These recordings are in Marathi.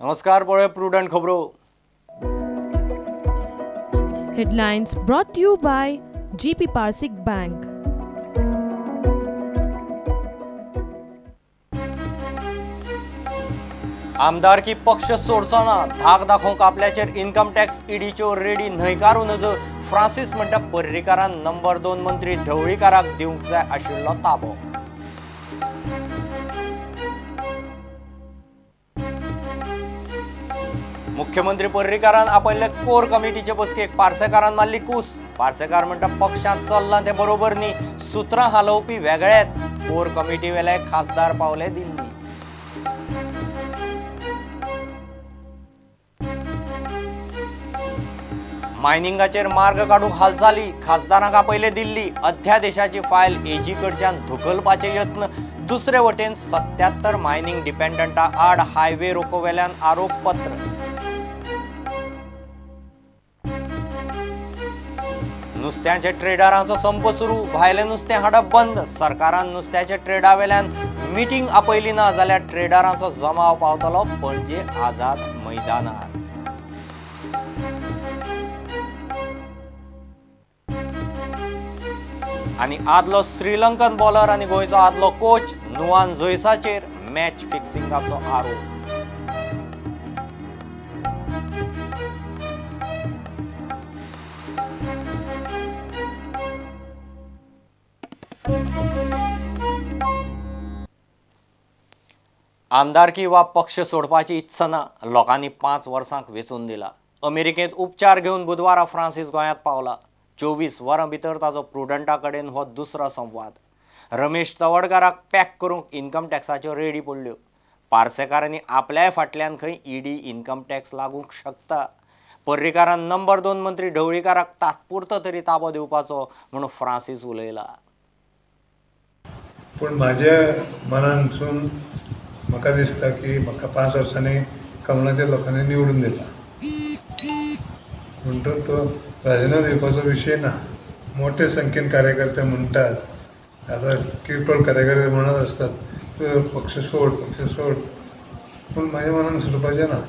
नमस्कार पळे प्रुडंट खबरो. Headlines brought to you by GP Parsik Bank. आमदारकी पक्ष सोडचना धाक दाखोवंक आपल्याचेर इन्कम टॅक्स ईडीच्यो रेडी न्हयकारू नजर. फ्रांसीस म्हणटा पर्रीकारान नंबर 2 मंत्री ढवळीकाराक दिवंक जाय आशिल्लो ताबो. मुख्यमंत्री पर्रीकारान आपयल्ले कोर कमिटीचे बसकेक पार्सेकारान मारली कूस. पार्सेकार म्हणटा पक्षांत चल्लां ते बरोबर न्ही, सुत्रां हालोवपी वेगळेच. कोर कमिटी वेले खासदार पावले दिल्ली. मायनिंगाचेर मार्ग काडूंक हालचाली, खासदारांक आपयले दिल्ली. अध्यादेशाची फायल एजी कडच्यान धुकलपाचे यत्न. दुसरे वटेन 77 मायनिंग डिपेंडंटा आड हायवे रोकोवेल्यान आरोप पत्र. नुस्त्याचे ट्रेडरांचो संप सुरू, भायले नुस्तें हाडप बंद. सरकारान नुस्त्याच्या ट्रेडावेल्यान मिटींग आपयली ना जाल्यार ट्रेडरांचो जमाव पावतलो पणजे आझाद मैदानार. आनी आदलो श्रीलंकन बॉलर आनी गोंयचो आदलो कोच नुवान जोयसाचेर मॅच फिक्सिंगाचो आरोप. आमदारकी वा पक्ष सोडपाची इत्सा ना, लोकांनी 5 वर्सांक वेचून दिला. अमेरिकेंत उपचार घेवन बुधवारा फ्रांसीस गोंयांत पावला. 24 वरां भितर ताचो प्रुडंटा कडेन हो दुसरो संवाद. रमेश तवडकाराक पॅक करूंक इन्कम टॅक्साच्यो रेडी पडल्यो. पार्सेकारांनी आपल्याय फाटल्यान खंय ईडी इन्कम टॅक्स लागूंक शकता. पर्रीकारान नंबर 2 मंत्री ढवळीकाराक तात्पुरतो तरी ताबो दिवपाचो म्हणून फ्रांसीस उलयला. पूण म्हाज्या मनानसून म्हाका दिसता की म्हाका 5 वर्सांनी कमळाच्या लोकांनी निवडून दिला. म्हणटून तो राजिनामा दिवपाचो विशय ना. मोठे संख्येन कार्यकर्ते म्हणटात, आता किरकोळ कार्यकर्ते म्हणत असतात तूं पक्ष सोड. पूण म्हाज्या मनान सोडपाचें ना.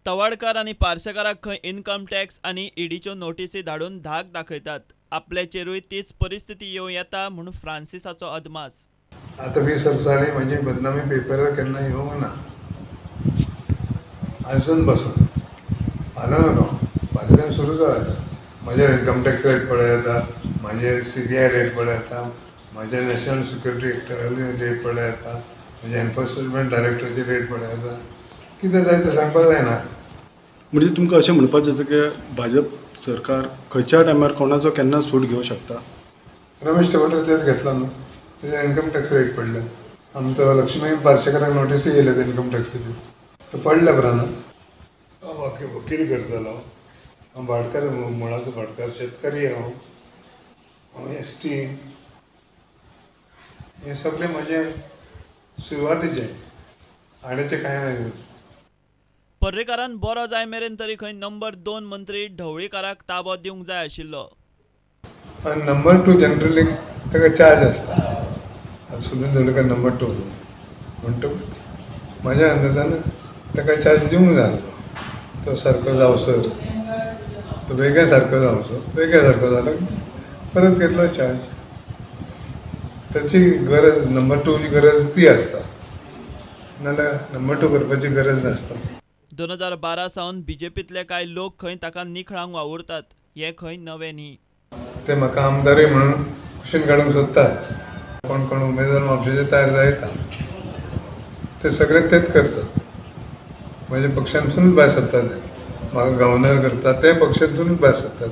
तवाडकार आनी पार्सेकाराक खंय इन्कम टॅक्स आनी ईडीच्यो नोटीसी धाडून धाक दाखयतात. आपल्याचेरूय तीच परिस्थिती येवं येता म्हणून फ्रांसिसाचो अदमास. आतां 20 वर्सां जालीं म्हाजी बदनामी पेपरार केन्ना येवंक ना. आजून पासून फाल्यां न्हू, फाल्यां सुरू जाला. म्हाजेर इन्कम टॅक्स रेट पळय येता, म्हाजेर CBI रेट पळय येता, म्हाजेर नॅशनल सिक्युरिटी एक्टाली रेट पळय येता, म्हाज्या एनफोर्समेंट डायरेक्टराची रेट पळय येता. कितें जाय तें सांगपाक जायना. म्हणजे तुमकां अशें म्हणपाचें आसा की भाजप सरकार खंयच्या टायमार कोणाचो केन्ना सूट घेवंक शकता. रमेश तवडकर घेतला न्हू, तेजेर इन्कम टॅक्स रेट पडले. आमचो लक्ष्मी पार्सेकाराक नोटीसी येयले इन्कम टॅक्साची, तो पडले बरा ना. वकील करतालो हांव. भाटकार, मुळाचो भाटकार, शेतकरी हांव ST. हे सगळे म्हजे सुरवातीचे, आडेचे कांय ना. पर्रीकारान बरो जाय मेरेन तरी खंय नंबर 2 मंत्री ढवळीकाराक ताबो दिवंक जाय आशिल्लो. पण नंबर 2 जनरली ताका चार्ज आसता. आतां सुनील ढवळीकर नंबर 2 म्हणटकूच म्हाज्या अंदाजान ताका चार्ज दिवंक जाय. तो सारको जावसर, तो वेगळ्या सारको जालो परत घेतलो चार्ज. ताची गरज नंबर 2ची गरज ती आसता, नाजाल्यार नंबर 2 करपाची गरज नासता. 2012 सावन BJPंतले कांय लोक खंय ताका निखळांक वावुरतात. हें खंय नवें न्ही. ते म्हाका आमदारय म्हणून कुशीन काडूंक सोदतात. कोण कोण उमेदवार म्हापशेचे तयार जायता ते सगळे तेच करतात. म्हणजे पक्षांतसूनच भायर सरतात. म्हाका गव्हर्नर करतात ते पक्षांतसूनच भायर सरतात.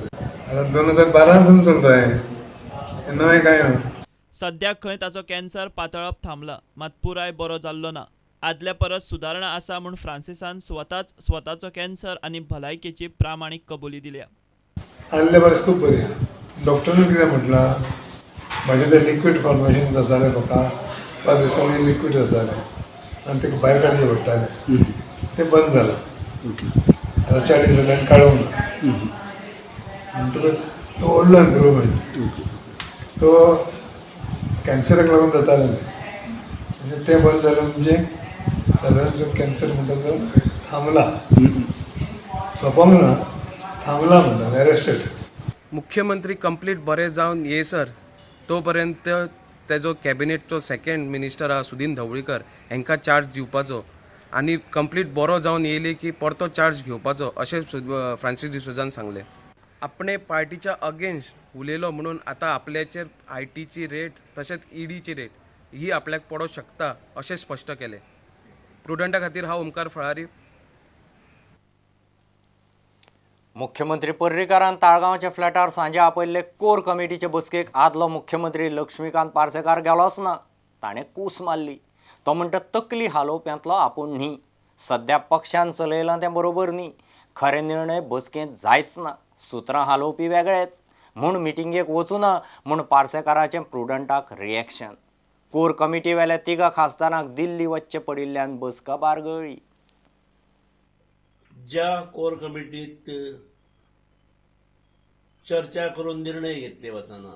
आतां 2012 चलता हें नवें कांय न्हू. सद्याक खंय ताचो कॅन्सर पातळप थांबला, मात पुराय बरो जाल्लो ना. आदल्या परस सुदारणा आसा म्हूण फ्रांसिसान स्वताचो कॅन्सर आनी भलायकेची प्रामाणीक कबुली दिल्या. आदल्या परस खूब बरी आहा. डॉक्टरान कितें म्हटलां, म्हाजें तें लिक्वीड फॉर्मेशन जातालें, म्हाका 5 दिसांनी लिक्वीड जातालें आनी तेका भायर काडचें पडटालें. तें बंद जालां. आतां 40 दिसांनी काडूंक ना. म्हणटकूच तो व्हडलो इम्प्रुवमेंट. तो कॅन्सराक लागून जातालें न्ही, म्हणजे तें बंद जालें म्हणजे साधारण कॅन्सर म्हणटा तो थांबला, सोंपोंक ना, थांबला म्हणटा, एरेस्टेड. मुख्यमंत्री कंप्लीट बरे जावन येयसर तोपर्यंत तेजो कॅबिनेटचो सेकंड मिनिस्टर आहा सुदीन ढवळीकर हांकां चार्ज दिवपाचो आनी कंप्लीट बरो जावन येयले की परतो चार्ज घेवपाचो अशें फ्रांसीस डिसोजान सांगलें. आपणे पार्टीच्या अगेन्स्ट उलयलो म्हणून आतां आपल्याचेर आयटीची रेट तशेंच ईडीची रेट ही आपल्याक पडों शकता अशें स्पश्ट केलें. प्रुडंटा खातीर हांव ओमकार फळारी. मुख्यमंत्री पर्रीकारान ताळगांवच्या फ्लॅटार सांजे आपयल्ले कोर कमिटीचे बसकेक आदलो मुख्यमंत्री लक्ष्मीकांत पार्सेकार गेलोच ना. ताणें कूस मारली. तो म्हणटा तकली हालोवप्यांतलो आपूण न्ही. सध्या पक्षान चलयलां तें बरोबर न्ही. खरे निर्णय बसकेंत जायच ना. सुत्रां हालोवपी वेगळेच म्हूण मिटिंगेक वचूं ना म्हूण पार्सेकाराचें प्रुडंटाक रिएक्शन. कोर कमिटी वेल्या तिगा खासदारांक दिल्ली वच्चे पडिल्ल्यान बसका बारगळ्ळी. ज्या कोर कमिटीत चर्चा करून निर्णय घेतले वचना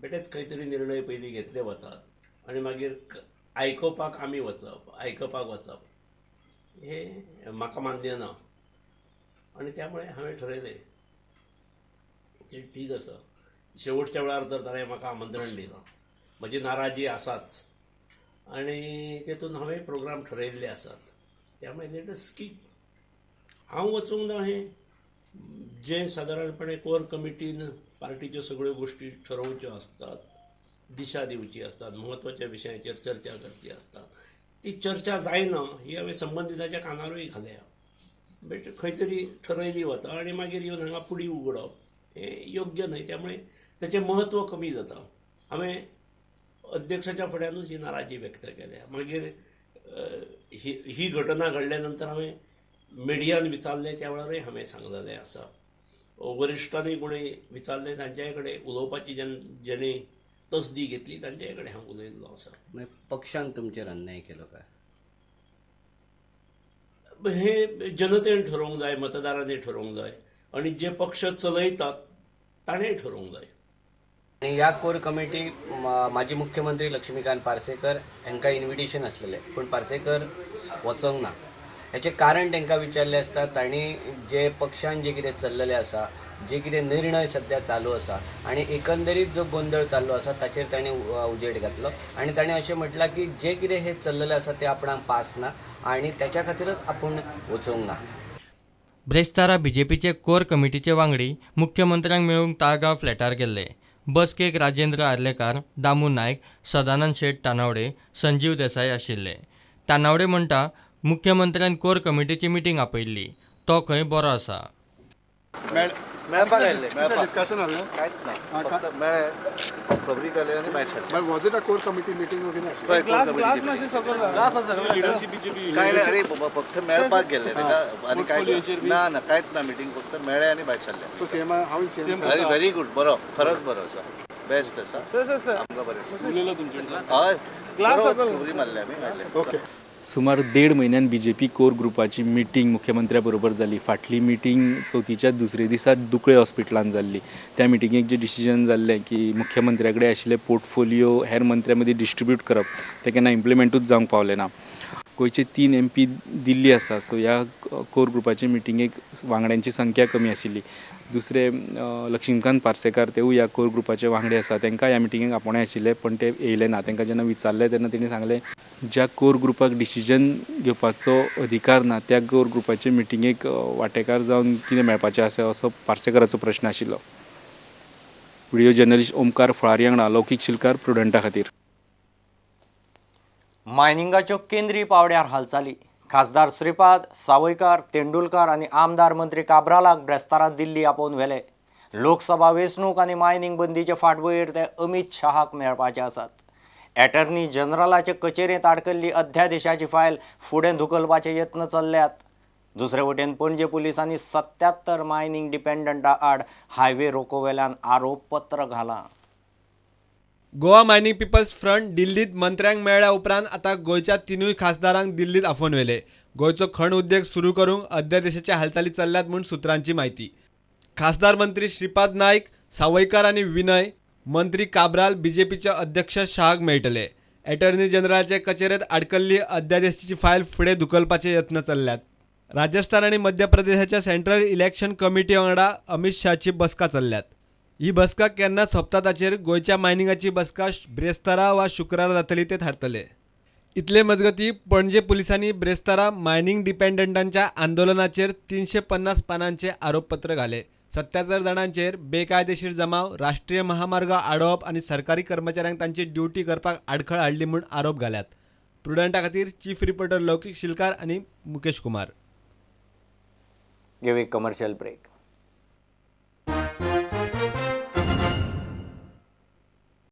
बेटेच खंय तरी निर्णय पयलीं घेतले वतात आनी मागीर आयकपाक आमी वचप हे म्हाका मान्य ना. आनी त्यामुळे हांवें ठरयलें की ठीक आसा. शेवटच्या वेळार तर ताणें म्हाका आमंत्रण दिलां. म्हजी नाराजी आसाच आनी तेतून हांवें प्रोग्राम ठरयल्ले आसात. त्यामुळे लेटस की हांव वचूंक ना. हें जे सादारणपणे कोर कमिटीन पार्टीच्यो सगळ्यो गोश्टी ठरोवच्यो असतात, दिशा दिवची असतात, म्हत्वाच्या विशयाचेर चर्चा करची असतात, ती चर्चा जायना ही हांवें संबंधिताच्या कानारूय घाल्या. बट खंय तरी ठरयली वता आनी मागीर येवन हांगा पुडी उगडप हें योग्य न्हय. त्यामुळे तेचें महत्व कमी जाता. हांवें अध्यक्षाच्या फुड्यानूच ही नाराजी व्यक्त केल्या. मागीर ही घटना घडल्या नंतर हांवें मिडियान विचारलें त्या वेळारूय हांवें सांगलेलें आसा. वरिश्ठांनी कोणी विचारलें तांचे कडेन उलोवपाची जेणी तसदी घेतली तांचे कडेन हांव उलयल्लो आसा. पक्षान तुमचेर अन्याय केलो काय? हे जनतेन ठरोवंक जाय, मतदारांनी ठरोवंक जाय आनी जे पक्ष चलयतात ताणें ठरोवंक जाय. आणि ह्या कोर कमिटी माजी मुख्यमंत्री लक्ष्मीकांत पार्सेकर हांकां इन्विटेशन आसलेलें पूण पार्सेकर वचोंक ना. हेचें कारण तांकां विचारलें आसता. तांणी जे पक्षान जे कितें चल्लेलें आसा, जे कितें निर्णय सध्या चालू आसा आनी एकंदरीत जो गोंधळ चालू आसा ताचेर ताणें उजेड घातलो आनी ताणें अशें म्हटलां की जे कितें हे चल्लेलें आसा तें आपणाक पास ना आनी त्याच्या खातीरच आपूण वचोंक ना. ब्रेस्तारा बीजेपीचे कोर कमिटीचे वांगडी मुख्यमंत्र्यांक मेळूंक ताळगांव फ्लॅटार गेल्ले. बसकेक राजेंद्र आर्लेकार, दामू नायक, सदानंद शेट तानावडे, संजीव देसाई आशिल्ले. तानावडे म्हणटा मुख्यमंत्र्यान कोर कमिटीची मिटींग आपयल्ली. तो खंय बरो आसा. मेळपाक आयिल्ले डिस्कशन जालें कांयच ना फक्त मेळ्ळे खबरी केले आनी भायर सरले. Was it a core committee meeting काय ना अरे फक्त मेळपाक गेले आनी काय ना ना कांयच ना मिटींग फक्त मेळ्ळे आनी भायर सरले. सो सेम हांव सेम व्हेरी गुड बरो खरोच बरो आसा बेस्ट आसा आमकां बरें हय खबरी मारले आमी. ओके. सुमार 1.5 म्हयन्यान BJP कोर ग्रुपाची मिटींग मुख्यमंत्र्या बरोबर जाली. फाटली मिटींग चवथीच्या दुसरे दिसा दुकळे हॉस्पिटलांत जाल्ली. त्या मिटींगेक जे डिसिजन जाल्लें की मुख्यमंत्र्या कडेन आशिल्ले पोर्टफोलियो हेर मंत्र्या मदीं डिस्ट्रिब्यूट करप तें केन्ना इम्प्लिमेंटूच जावंक पावलें ना. गोंयचे 3 MP दिल्ली आसा. सो ह्या कोर ग्रुपाचे मिटींगेक वांगड्यांची संख्या कमी आशिल्ली. दुसरे लक्ष्मीकांत पार्सेकार तेवूय ह्या कोर ग्रुपाचे वांगडे आसा. तांकां ह्या मिटींगेक आपणे आशिल्ले पण ते येयले ना. तांकां जेन्ना विचारलें तेन्ना तेणी सांगलें ज्या कोर ग्रुपाक डिसिजन घेवपाचो अधिकार ना त्या कोर ग्रुपाचे मिटींगेक वांटेकार जावन कितें मेळपाचें आसा असो पार्सेकाराचो प्रश्न आशिल्लो. व्हिडिओ जर्नलिस्ट ओमकार फळारी वांगडा लौकीक शिलकार प्रुडंटा खातीर. मायनिंगाच्यो केंद्रीय पावड्यार हालचाली. खासदार श्रीपाद, सावयकार, तेंडुलकार आनी आमदार मंत्री काब्रालाक ब्रेस्तारा दिल्ली आपोवन व्हेले. लोकसभा वेंचणूक आनी मायनिंग बंदीचे फाटभुंयेर ते अमित शाहाक मेळपाचे आसात. एटर्नी जनरलाचे कचेरेंत आडकल्ली अध्यादेशाची फायल फुडें धुकलपाचे यत्न चल्ल्यात. दुसरे वटेन पणजे पुलिसांनी 77 मायनिंग डिपेंडंटा आड हायवे रोकोवेल्यान आरोप पत्र घालां. गोवा मायनिंग पिपल्स फ्रंट दिल्लीत मंत्र्यांक मेळ्ळ्या उपरांत आतां गोंयच्या 3 खासदारांक दिल्लीत आफोवन व्हेले. गोंयचो खण उद्योग सुरू करूंक अध्यादेशाच्या हालचाली चल्ल्यात म्हूण सुत्रांची माहिती. खासदार मंत्री श्रीपाद नायक, सावयकार आनी विनय, मंत्री काब्राल BJPचे अध्यक्ष शाहाक मेळटले. अटॉर्नी जनरलाचे कचेरेत आडकल्ली अध्यादेशाची फायल फुडें धुकलपाचे यत्न चल्ल्यात. राजस्थान आणि मध्य प्रदेशाच्या सेंट्रल इलेक्शन कमिटी वांगडा अमित शहाची बसका चल्ल्यात. ही बसका केन्ना सोंपता ताचेर गोंयच्या मायनिंगाची बसका ब्रेस्तारा वा शुक्रार जातली ते थारतले. इतले मजगती पणजे पुलिसांनी ब्रेस्तारा मायनिंग डिपेंडंटांच्या आंदोलनाचेर 350 पानांचे आरोपपत्र घाले. 77 जाणांचेर बेकायदेशीर जमाव, राष्ट्रीय महामार्ग आडोवप आनी सरकारी कर्मचाऱ्यांक तांची ड्युटी करपाक आडखळ हाडली म्हूण आरोप घाल्यात. प्रुडंटा खातीर चीफ रिपोर्टर लौकीक शिलकार आनी Mukesh Kumar. Give a commercial break.